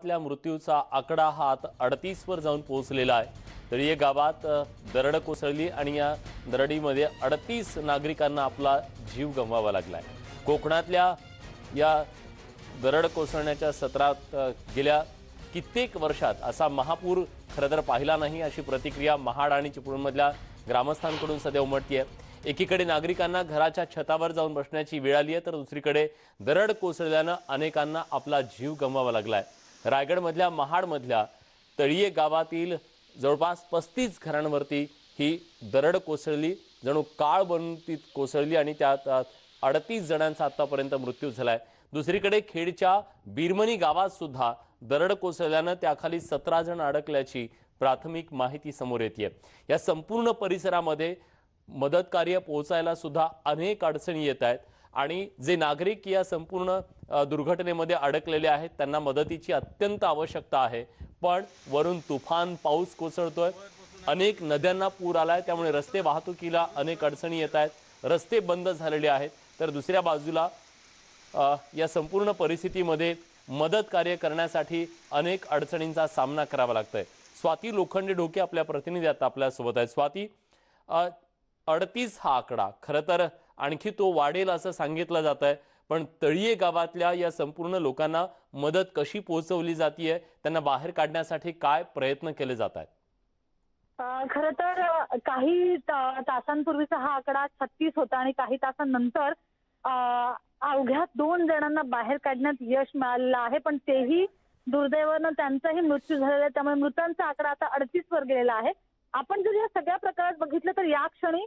मृत्यूचा आकडा हा 38 वर जाऊन पोहोचलेला आहे। तळीये गावात दरड कोसळली आणि या दरडीमध्ये 38 नागरिकांना आपला जीव गमवावा लागलाय। कोकणातल्या या दरड कोसळण्याच्या सत्रात गेल्या कित्येक वर्षात असा महापूर खरं तर पाहिला नाही, अशी प्रतिक्रिया महाड आणि चिपळूणमधल्या ग्रामस्थांकडून सध्या उमटतीये। एकीकडे नागरिकांना घराच्या छतावर जाऊन बसण्याची वेळ आली आहे, तर दुसरीकडे दरड कोसळल्याने अनेकांना आपला जीव गमवावा लागलाय। रायगडमधल्या महाडमधल्या तळीये गावातील जवळपास 35 घरांवरती ही दरड कोसळली, जणू काळ बनून ती कोसळली आणि त्यात 38 जणांचा आतापर्यंत मृत्यू झालाय। दुसरीकडे खेडच्या बिरमणी गावात सुद्धा दरड कोसळल्याने त्याखाली 17 जण अडकल्याची प्राथमिक माहिती समोर येते। या संपूर्ण परिसरामध्ये मदत कार्य पोहोचायला सुद्धा अनेक अडचणी येत आहेत आणि जे नागरिक या संपूर्ण दुर्घटनेमध्ये अडकलेले आहेत त्यांना मदतीची अत्यंत आवश्यकता आहे। पण वरून तुफान पाऊस कोसळतोय, अनेक नद्यांना पूर आलाय, त्यामुळे रस्ते वाहतुकीला अनेक अडचणी येत आहेत, रस्ते बंद झालेले आहेत। तर दुसऱ्या बाजूला या संपूर्ण परिस्थितीमध्ये मदत कार्य करण्यासाठी अनेक अडचणींचा सामना करावा लागतोय। स्वाती लोखंडे ढोके आपल्या प्रतिनिधी आता आपल्या सोबत आहेत। स्वाती, 38 हा आकडा खरं तर आणखी तो वाढेल असं सांगितलं जात आहे, पण तळीये गावातल्या या संपूर्ण लोकांना मदत कशी पोहोचवली जाते, त्यांना बाहेर काढण्यासाठी काय प्रयत्न केले जात आहेत? खरं तर काही तासांपूर्वीचा हा आकडा 36 होता आणि काही तासांनंतर अवघ्या 2 जणांना बाहेर काढण्यात यश मिळालेलं आहे, पण तेही दुर्दैवानं त्यांचाही मृत्यू झालेला आहे। त्यामुळे मृतांचा आकडा आता 38 वर गेलेला आहे। आपण जर या सगळ्या प्रकारात बघितलं तर या क्षणी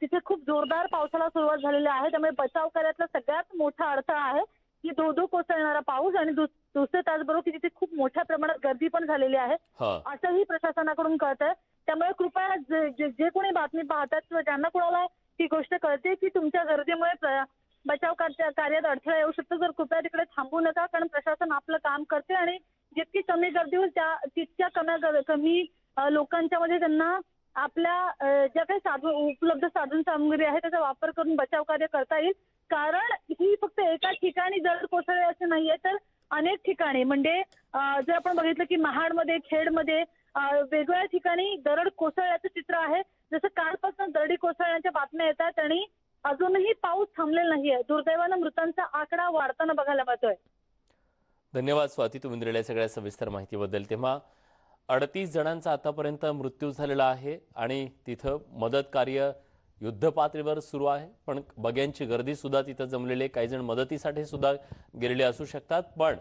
तिथे खूप जोरदार पावसाला सुरुवात झालेली आहे, त्यामुळे बचाव कार्यातला सगळ्यात मोठा अडथळा आहे की धो-धो कोसळणारा पाऊस आणि दुसरे त्याचबरोबर की तिथे खूप मोठ्या प्रमाणात गर्दी पण झालेली आहे, असंही प्रशासनाकडून कळतंय। त्यामुळे कृपया जे कोणी बातमी पाहतात किंवा ज्यांना कोणाला ही गोष्ट कळते की तुमच्या गर्दीमुळे बचाव कार्यात अडथळा येऊ शकतो, जर कृपया तिकडे थांबू नका, कारण प्रशासन आपलं काम करते आणि जितकी कमी गर्दी होईल तितक्या कमी लोकांच्या मध्ये त्यांना आपल्या ज्या काही उपलब्ध साधन सामग्री आहे त्याचा वापर करून बचाव कार्य करता येईल। कारण ही फक्त एका ठिकाणी दरड कोसळली असे नाहीये, तर अनेक ठिकाणी म्हणजे जर आपण बघितलं की महाडमध्ये, खेडमध्ये वेगवेगळ्या ठिकाणी दरड कोसळल्याचं चित्र आहे। जसं कालपासून दरडी कोसळण्याच्या बातम्या येत आहेत आणि अजूनही पाऊस थांबलेला नाहीये। दुर्दैवानं मृतांचा आकडा वाढताना बघायला मिळतोय। धन्यवाद स्वाती, तुम्ही दिलेल्या सगळ्या सविस्तर माहितीबद्दल। तेव्हा 38 जणांचा आतापर्यंत मृत्यू झालेला आहे आणि तिथं मदत कार्य युद्धपातळीवर सुरू आहे, पण बग्यांची गर्दी सुद्धा तिथं जमलेली आहे, काही जण मदतीसाठी सुद्धा गेलेले असू शकतात। पण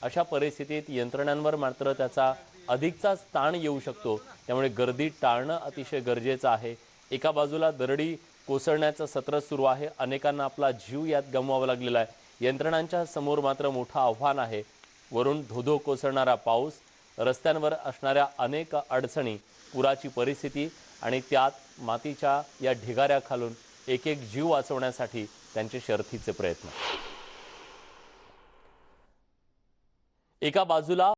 अशा परिस्थितीत यंत्रणांवर मात्र त्याचा अधिकचाच ताण येऊ शकतो, त्यामुळे गर्दी टाळणं अतिशय गरजेचं आहे। एका बाजूला दरडी कोसळण्याचं सत्र सुरू आहे, अनेकांना आपला जीव यात गमवावा लागलेला आहे। यंत्रणांच्या समोर मात्र मोठं आव्हान आहे, वरून धोधो कोसळणारा पाऊस, रस्त्यांवर असणाऱ्या अनेक अडचणी, पुराची परिस्थिती आणि त्यात मातीच्या या ढिगाऱ्याखालून एक एक जीव वाचवण्यासाठी त्यांचे शर्थीचे प्रयत्न। एका बाजूला